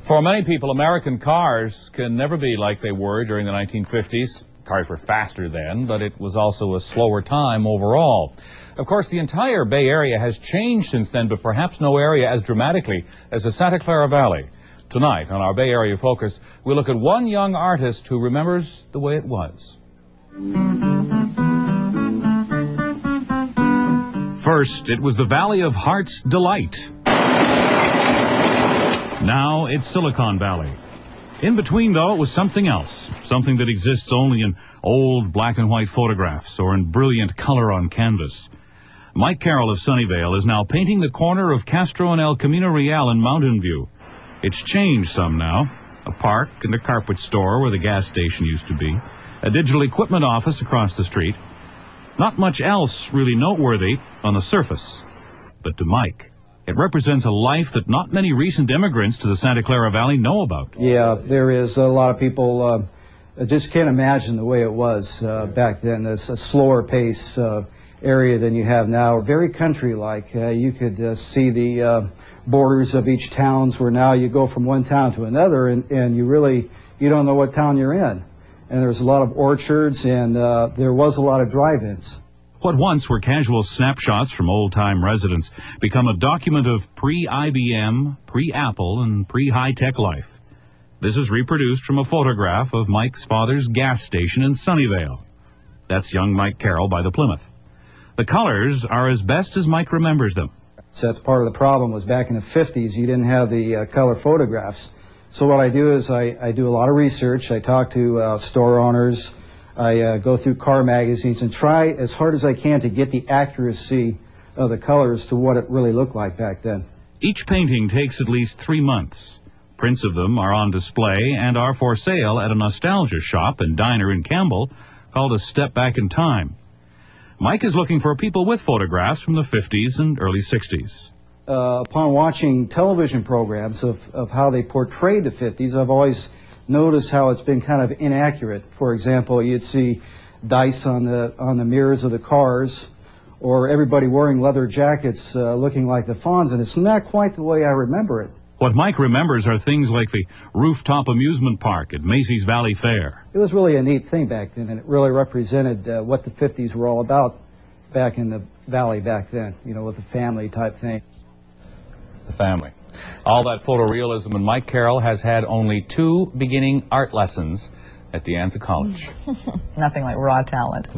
For many people, American cars can never be like they were during the 1950s. Cars were faster then, but it was also a slower time overall. Of course, the entire Bay Area has changed since then, but perhaps no area as dramatically as the Santa Clara Valley. Tonight, on our Bay Area Focus, we look at one young artist who remembers the way it was. First, it was the Valley of Heart's Delight. Now it's Silicon Valley. In between, though, it was something else, something that exists only in old black and white photographs or in brilliant color on canvas. Mike Carroll of Sunnyvale is now painting the corner of Castro and El Camino Real in Mountain View. It's changed some now. A park and a carpet store where the gas station used to be. A digital equipment office across the street. Not much else really noteworthy on the surface. But to Mike, it represents a life that not many recent immigrants to the Santa Clara Valley know about. Yeah, there is a lot of people just can't imagine the way it was back then. It's a slower pace area than you have now. Very country-like. You could see the borders of each towns, where now you go from one town to another and you don't know what town you're in. And there's a lot of orchards, and there was a lot of drive-ins. What once were casual snapshots from old-time residents become a document of pre-IBM, pre-Apple, and pre-high-tech life. This is reproduced from a photograph of Mike's father's gas station in Sunnyvale. That's young Mike Carroll by the Plymouth. The colors are as best as Mike remembers them. So that's part of the problem, was back in the 50s, you didn't have the color photographs. So what I do is I do a lot of research. I talk to store owners. I go through car magazines and try as hard as I can to get the accuracy of the colors to what it really looked like back then. Each painting takes at least 3 months. Prints of them are on display and are for sale at a nostalgia shop and diner in Campbell called A Step Back in Time. Mike is looking for people with photographs from the 50s and early 60s. Upon watching television programs of how they portrayed the 50s, I've always noticed how it's been kind of inaccurate. For example, you'd see dice on the mirrors of the cars, or everybody wearing leather jackets looking like the Fonz, and it's not quite the way I remember it. What Mike remembers are things like the rooftop amusement park at Macy's Valley Fair. It was really a neat thing back then, and it really represented what the 50s were all about back in the valley back then, you know, with the family type thing. The family. All that photorealism, and Mike Carroll has had only 2 beginning art lessons at De Anza College. Nothing like raw talent.